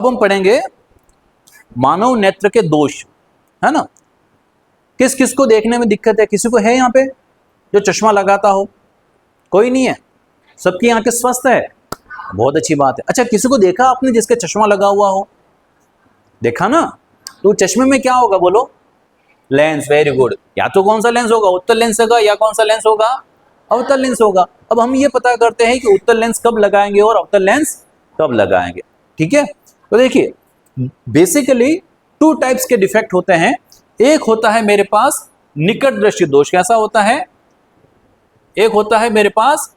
अब हम पढ़ेंगे मानव नेत्र के दोष, है ना। किस किस को देखने में दिक्कत है? किसी को है यहाँ पे जो चश्मा लगाता हो? कोई नहीं है, सबकी आंखें स्वस्थ है, बहुत अच्छी बात है। अच्छा, किसी को देखा आपने जिसके चश्मा लगा हुआ हो? देखा ना? तो चश्मे में क्या होगा बोलो? लेंस। Very good. या तो कौन सा लेंस होगा? उत्तल लेंस होगा, या कौन सा लेंस होगा? अवतल लेंस होगा। अब हम ये पता करते हैं कि उत्तल लेंस कब लगाएंगे और अवतल लेंस कब लगाएंगे। ठीक है, तो देखिए बेसिकली टू टाइप्स के डिफेक्ट होते हैं। एक होता है मेरे पास निकट दृष्टि दोष। कैसा होता है? एक होता है मेरे पास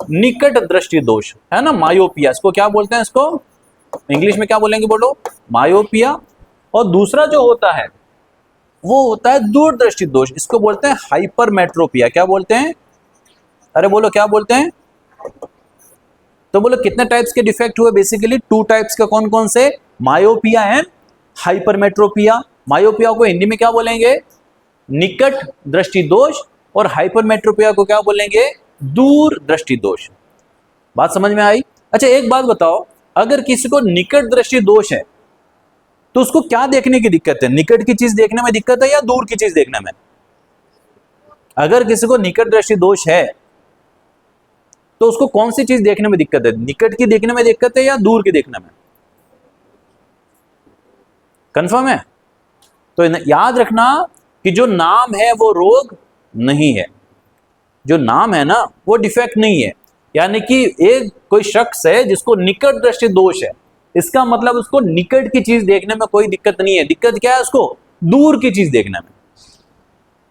निकट दृष्टि दोष, है ना, मायोपिया। इसको क्या बोलते हैं? इसको इंग्लिश में क्या बोलेंगे बोलो? मायोपिया। और दूसरा जो होता है वो होता है दूरदृष्टि दोष। इसको बोलते हैं हाइपरमेट्रोपिया। क्या बोलते हैं? अरे बोलो क्या बोलते हैं? तो बोलो कितने टाइप्स के डिफेक्ट हुए? बेसिकली टू टाइप्स के। कौन कौन से? Myopia and hypermetropia. मायोपिया को हिंदी में क्या बोलेंगे? निकट दृष्टि दोष। और हाइपरमेट्रोपिया को क्या बोलेंगे? दूर दृष्टि दोष। बात समझ में आई? अच्छा, एक बात बताओ, अगर किसी को निकट दृष्टि दोष है तो उसको क्या देखने की दिक्कत है? निकट की चीज देखने में दिक्कत है या दूर की चीज देखने में? अगर किसी को निकट दृष्टि दोष है तो उसको कौन सी चीज देखने में दिक्कत है? निकट की देखने में दिक्कत है या दूर की देखने में? कंफर्म है? तो याद रखना कि जो नाम है वो रोग नहीं है, जो नाम है ना वो डिफेक्ट नहीं है। यानी कि एक कोई शख्स है जिसको निकट दृष्टि दोष है, इसका मतलब उसको निकट की चीज देखने में कोई दिक्कत नहीं है। दिक्कत क्या है? उसको दूर की चीज देखने में।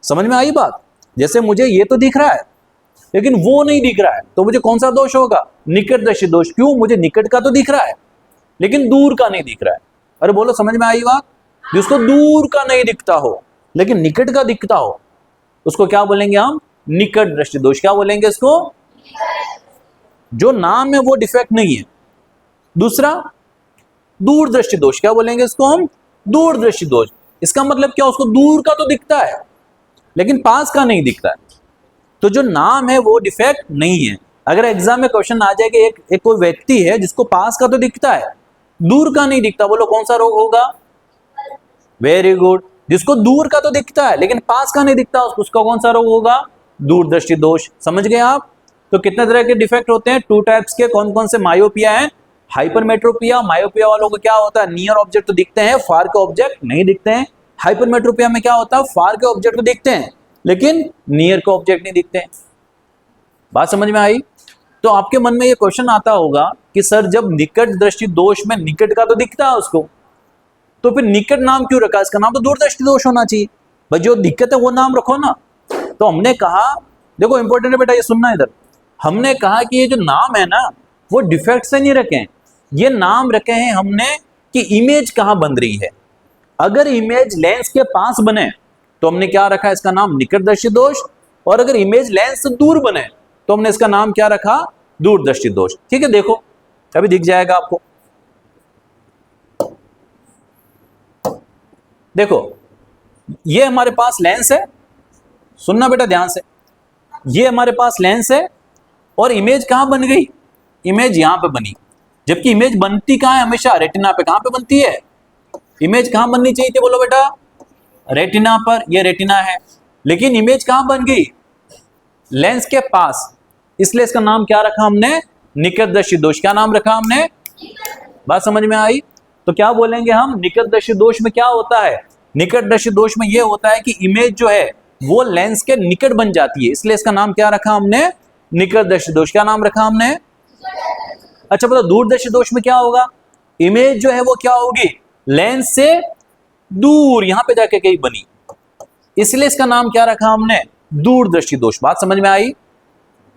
समझ में आई बात? जैसे मुझे ये तो दिख रहा है लेकिन वो नहीं दिख रहा है, तो मुझे कौन सा दोष होगा? निकट दृष्टि दोष। क्यों? मुझे निकट का तो दिख रहा है लेकिन दूर का नहीं दिख रहा है। अरे बोलो समझ में आई बात? जिसको दूर का नहीं दिखता हो लेकिन निकट का दिखता हो उसको क्या बोलेंगे हम? निकट दृष्टि दोष। क्या बोलेंगे इसको? जो नाम है वो डिफेक्ट नहीं है। दूसरा दूर दृष्टि दोष। क्या बोलेंगे इसको हम? दूर दृष्टि दोष। इसका मतलब क्या? उसको दूर का तो दिखता है लेकिन पास का नहीं दिखता है। तो जो नाम है वो डिफेक्ट नहीं है। अगर एग्जाम में क्वेश्चन आ जाए कि एक कोई व्यक्ति है जिसको पास का तो दिखता है, दूर का नहीं दिखता, बोलो कौन सा रोग होगा? Very good. जिसको दूर का तो दिखता है लेकिन पास का नहीं दिखता, उसका कौन सा रोग होगा? दूरदृष्टि दोष। समझ गए आप? तो कितने तरह के डिफेक्ट होते हैं? टू टाइप्स के। कौन कौन से? मायोपिया है, हाइपरमेट्रोपिया। मायोपिया वालों को क्या होता है? नियर ऑब्जेक्ट तो दिखते हैं, फार के ऑब्जेक्ट नहीं दिखते हैं। हाइपरमेट्रोपिया में क्या होता है? फार के ऑब्जेक्ट तो दिखते हैं लेकिन नियर के ऑब्जेक्ट नहीं दिखते हैं। बात समझ में आई? तो आपके मन में ये क्वेश्चन आता होगा कि सर जब निकट दृष्टि दोष में निकट का तो दिखता है उसको, तो फिर निकट नाम क्यों रखा? इसका नाम तो दूरदृष्टि दोष होना चाहिए भाई। जो दिक्कत है वो नाम रखो ना। तो हमने कहा, देखो इंपॉर्टेंट है बेटा, ये सुनना इधर। हमने कहा कि ये जो नाम है ना वो डिफेक्ट से नहीं रखे हैं, ये नाम रखे हैं हमने कि इमेज कहां बन रही है। अगर इमेज लेंस के पास बने तो हमने क्या रखा? इसका नाम निकटदर्शी दोष। और अगर इमेज लेंस से दूर बने तो हमने इसका नाम क्या रखा? दूरदर्शी दोष। ठीक है, देखो अभी दिख जाएगा आपको। देखो ये हमारे पास लेंस है, सुनना बेटा ध्यान से। ये हमारे पास लेंस है और इमेज कहां बन गई? इमेज यहां पे बनी। जबकि इमेज बनती कहां है? हमेशा रेटिना पे। कहां पे बनती है इमेज? कहां बननी चाहिए थी बोलो बेटा? रेटिना पर। ये रेटिना है लेकिन इमेज कहां बन गई? लेंस के पास। इसलिए इसका नाम क्या रखा हमने? निकटदर्शी दोष। क्या नाम रखा हमने? बात समझ में आई? तो क्या बोलेंगे हम? निकटदर्शी दोष में क्या होता है? निकटदर्शी दोष में यह होता है कि इमेज जो है वो लेंस के निकट बन जाती है, इसलिए इसका नाम क्या रखा हमने? निकटदर्शी दोष। क्या नाम रखा हमने? अच्छा बताओ दूरदर्शी दोष में क्या होगा? इमेज जो है वो क्या होगी? लेंस से दूर, यहां पे जाके कहीं बनी, इसलिए इसका नाम क्या रखा हमने? दूरदर्शी दोष। बात समझ में आई?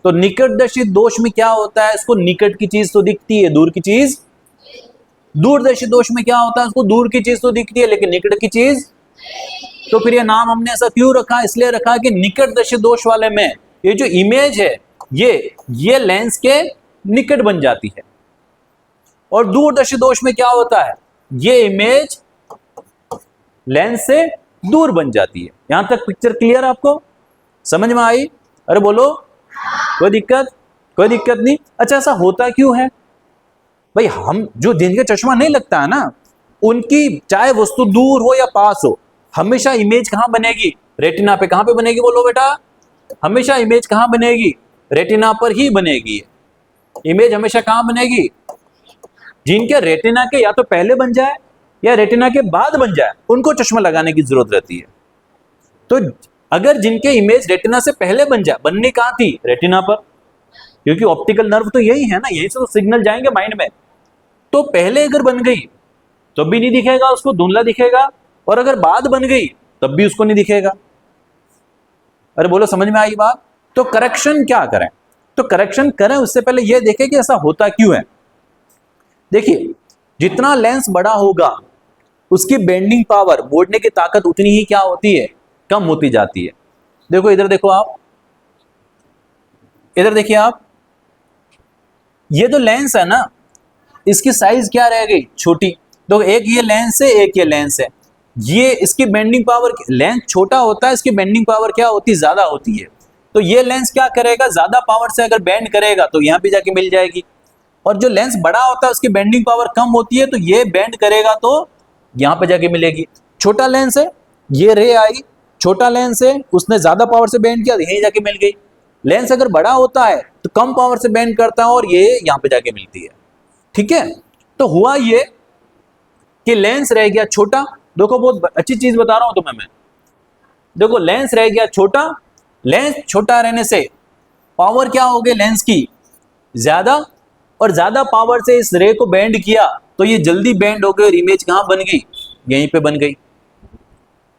तो निकटदर्शी दोष में क्या होता है? इसको निकट की चीज तो दिखती है, दूर की चीज। दूरदर्शी दोष में क्या होता है? उसको दूर की चीज तो दिखती है लेकिन निकट की चीज। तो फिर ये नाम हमने ऐसा क्यों रखा? इसलिए रखा कि निकटदर्शी दोष वाले में ये जो इमेज है ये लेंस के निकट बन जाती है। और दूरदर्शी दोष में क्या होता है? ये इमेज लेंस से दूर बन जाती है। यहां तक पिक्चर क्लियर? आपको समझ में आई? अरे बोलो कोई दिक्कत? कोई दिक्कत नहीं। अच्छा ऐसा होता क्यों है भाई हम जो जिनके चश्मा नहीं लगता है ना, उनकी चाहे वस्तु दूर हो या पास हो, हमेशा इमेज कहां बनेगी? रेटिना पे। कहां पे बनेगी बोलो बेटा? हमेशा इमेज कहां बनेगी? रेटिना पर ही बनेगी। इमेज हमेशा कहां बनेगी? जिनके रेटिना के या तो पहले बन जाए या रेटिना के बाद बन जाए, उनको चश्मा लगाने की जरूरत रहती है। तो अगर जिनके इमेज रेटिना से पहले बन जाए, बननी कहां थी? रेटिना पर, क्योंकि ऑप्टिकल नर्व तो यही है ना, यही से तो सिग्नल जाएंगे माइंड में। तो पहले अगर बन गई तब भी नहीं दिखेगा उसको, धुंधला दिखेगा, और अगर बाद बन गई तब भी उसको नहीं दिखेगा। अरे बोलो, समझ में आई बात? तो करेक्शन क्या करें? तो करेक्शन करें उससे पहले यह देखें कि ऐसा होता क्यों है। देखिए, जितना लेंस बड़ा होगा उसकी बेंडिंग पावर, मोड़ने की ताकत उतनी ही क्या होती है? कम होती जाती है। देखो इधर देखो आप, इधर देखिए आप, ये जो लेंस है ना, इसकी साइज क्या रह गई? छोटी। तो एक ये लेंस है, एक ये लेंस है, ये इसकी बेंडिंग पावर, लेंस छोटा होता है, इसकी बेंडिंग पावर क्या होती है? ज्यादा होती है। तो ये लेंस क्या करेगा? ज्यादा पावर से अगर बेंड करेगा तो यहां पे जाके मिल जाएगी। और जो लेंस बड़ा होता है उसकी बेंडिंग पावर कम होती है, तो ये बेंड करेगा तो यहां पे जाके मिलेगी। छोटा लेंस है, ये रे आई, छोटा लेंस है, उसने ज्यादा पावर से बेंड किया तो यहीं जाके मिल गई। लेंस अगर बड़ा होता है तो कम पावर से बेंड करता है और ये यहां पे जाके मिलती है। ठीक है, तो हुआ ये कि लेंस रह गया छोटा। देखो बहुत अच्छी चीज बता रहा हूं तुम्हें मैं। देखो लेंस रह गया छोटा, लेंस छोटा रहने से पावर क्या हो गई लेंस की? ज्यादा, और ज्यादा पावर से इस रे को बेंड किया तो ये जल्दी बेंड हो गई और इमेज कहां बन गई? यहीं पे बन गई।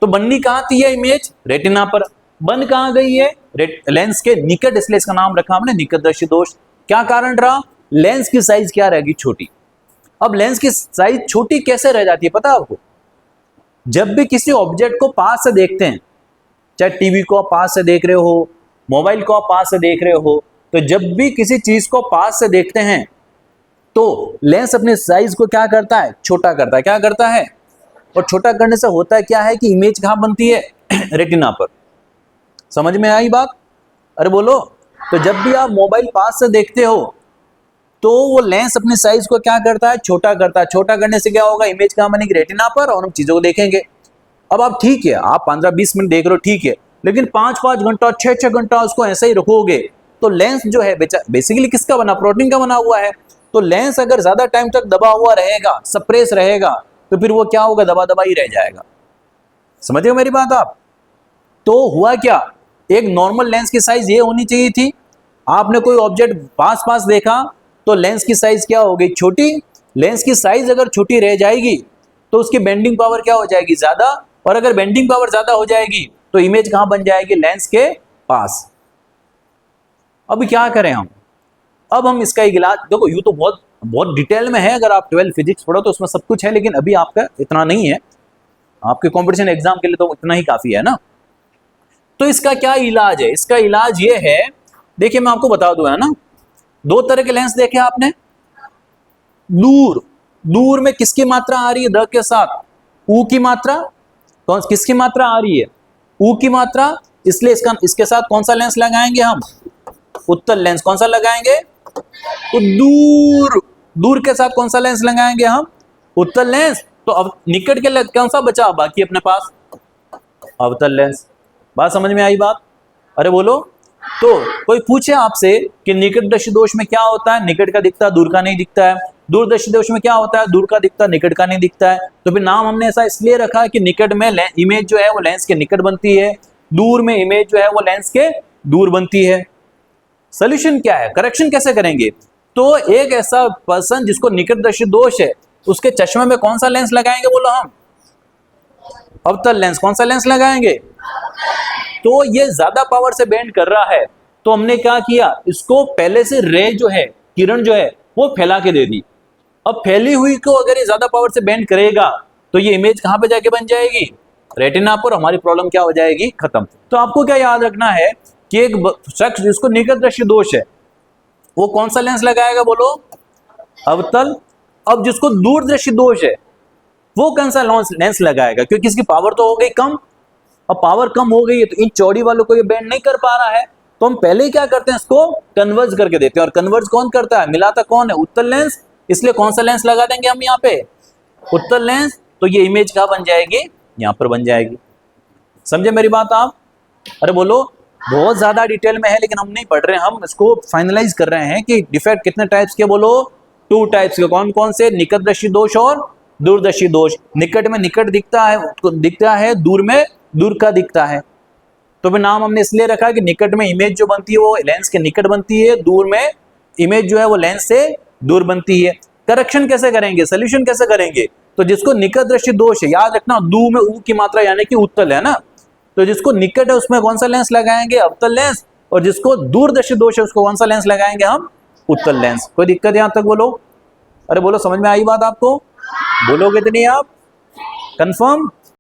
तो बननी कहां थी ये इमेज? रेटिना पर। बन कहां गई है? लेंस के निकट, इसलिए इसका नाम रखा हमने निकटदर्शी दोष। क्या कारण रहा? लेंस की साइज क्या रहेगी? छोटी। अब लेंस की साइज छोटी कैसे रह जाती है पता है आपको? जब भी किसी ऑब्जेक्ट को पास से देखते हैं, चाहे टीवी को आप पास से देख रहे हो, मोबाइल को आप पास से देख रहे हो, तो जब भी किसी चीज को पास से देखते हैं तो लेंस अपने साइज को क्या करता है? छोटा करता है। क्या करता है? और छोटा करने से होता क्या है कि इमेज कहां बनती है? रेटिना पर। समझ में आई बात? अरे बोलो। तो जब भी आप मोबाइल पास से देखते हो तो वो लेंस अपने साइज को क्या करता है? छोटा करता है। छोटा करने से क्या होगा? इमेज कहां बनेगी? रेटिना पर, और हम चीजों को देखेंगे। अब आप ठीक है, आप 15-20 मिनट देख रहे हो, ठीक है, लेकिन 5-5 घंटा 6-6 घंटा उसको ऐसा ही रखोगे तो लेंस जो है बेसिकली किसका बना? प्रोटीन का बना हुआ है। तो लेंस अगर ज्यादा टाइम तक दबा हुआ रहेगा, सप्रेस रहेगा, तो फिर वो क्या होगा? दबा दबा ही रह जाएगा। समझ गए मेरी बात आप? तो हुआ क्या, एक नॉर्मल लेंस की साइज ये होनी चाहिए थी। आपने कोई ऑब्जेक्ट पास पास देखा तो लेंस की साइज क्या हो गई? छोटी। लेंस की साइज अगर छोटी रह जाएगी तो उसकी बेंडिंग पावर क्या हो जाएगी? ज्यादा। और अगर बेंडिंग पावर ज्यादा हो जाएगी तो इमेज कहां बन जाएगी? लेंस के पास। अब क्या करें हम? अब हम इसका इलाज, देखो यूं तो बहुत बहुत डिटेल में है, अगर आप 12 फिजिक्स पढ़ो तो उसमें सब कुछ है, लेकिन अभी आपका इतना नहीं है, आपके कंपटीशन एग्जाम के लिए तो इतना ही काफी है ना। तो इसका क्या इलाज है? इसका इलाज ये है, देखिए मैं आपको बता दूं, है ना, दो तरह के लेंस देखे आपने। दूर, दूर में किसकी मात्रा आ रही है? द के साथ ऊ की मात्रा। कौन किसकी मात्रा आ रही है? ऊ की मात्रा। इसलिए इसके साथ कौन सा लेंस लगाएंगे हम? उत्तल लेंस। कौन सा लगाएंगे? तो दूर, दूर के साथ कौन सा लेंस लगाएंगे हम? उत्तल लेंस। तो अब निकट के कौन सा बचा बाकी अपने पास? अवतल लेंस। बात समझ में आई बात? अरे बोलो। तो कोई पूछे आपसे कि निकटदर्शी दोष में क्या होता है? निकट का दिखता है, दूर का नहीं दिखता है। दूरदर्शी दोष में क्या होता है? दूर का दिखता है, निकट का नहीं दिखता है। तो फिर नाम हमने ऐसा इसलिए रखा है कि निकट में इमेज जो है वो लेंस के निकट बनती है, दूर में इमेज जो है वो लेंस के दूर बनती है। सोल्यूशन क्या है? करेक्शन कैसे करेंगे? तो एक ऐसा पर्सन जिसको निकटदर्शी दोष है, उसके चश्मे में कौन सा लेंस लगाएंगे बोलो हम? अवतल लेंस। कौन सा लेंस लगाएंगे? तो ये ज्यादा पावर से बेंड कर रहा है, तो हमने क्या किया, इसको पहले से रे जो है, किरण जो है वो फैला के दे दी। अब फैली हुई को अगर ये ज्यादा पावर से बेंड करेगा तो ये इमेज कहां पे जाके बन जाएगी? रेटिना पर। हमारी प्रॉब्लम क्या हो जाएगी? खत्म। तो आपको क्या याद रखना है कि एक शख्स जिसको निकटदर्शी दोष है वो कौन सा लेंस लगाएगा बोलो? अवतल। अब जिसको दूरदर्शी दोष है वो कौन सा लेंस लगाएगा? क्योंकि इसकी पावर तो हो गई कम। अब पावर कम हो गई है तो इन चौड़ी वालों को ये बेंड नहीं कर पा रहा है, तो हम पहले ही क्या करते हैं, इसको कन्वर्ज करके देते हैं। और कन्वर्ज कौन करता है? मिलाता कौन है? उत्तल लेंस। इसलिए कौन सा लेंस लगा देंगे हम यहाँ पे, उत्तल लेंस। तो ये इमेज कहाँ बन जाएगी, यहाँ पर बन जाएगी। समझे मेरी बात आप? अरे बोलो, बहुत ज्यादा डिटेल में है लेकिन हम नहीं पढ़ रहे हैं, हम इसको फाइनलाइज कर रहे हैं कि डिफेक्ट कितने टाइप्स के, बोलो 2 टाइप्स के। कौन कौन से? निकटदर्शी दोष और दूरदर्शी दोष। निकट में निकट दिखता है, दूर में दूर का दिखता है। तो फिर नाम हमने इसलिए रखा कि निकट में इमेज जो बनती है वो लेंस के निकट बनती है, दूर में इमेज जो है वो लेंस से दूर बनती है। करेक्शन कैसे करेंगे, सोल्यूशन कैसे करेंगे? तो जिसको निकट दृष्टि दोष है, याद रखना दू में ऊ की मात्रा यानी कि उत्तल है ना, तो जिसको निकट है उसमें कौन सा लेंस लगाएंगे, अवतल लेंस। और जिसको दूरदर्शी दोष है उसको कौन सा लेंस लगाएंगे हम, उत्तल लेंस। कोई दिक्कत यहां तक बोलो? अरे बोलो, समझ में आई बात आपको? बोलोगे तो नहीं आप? कंफर्म?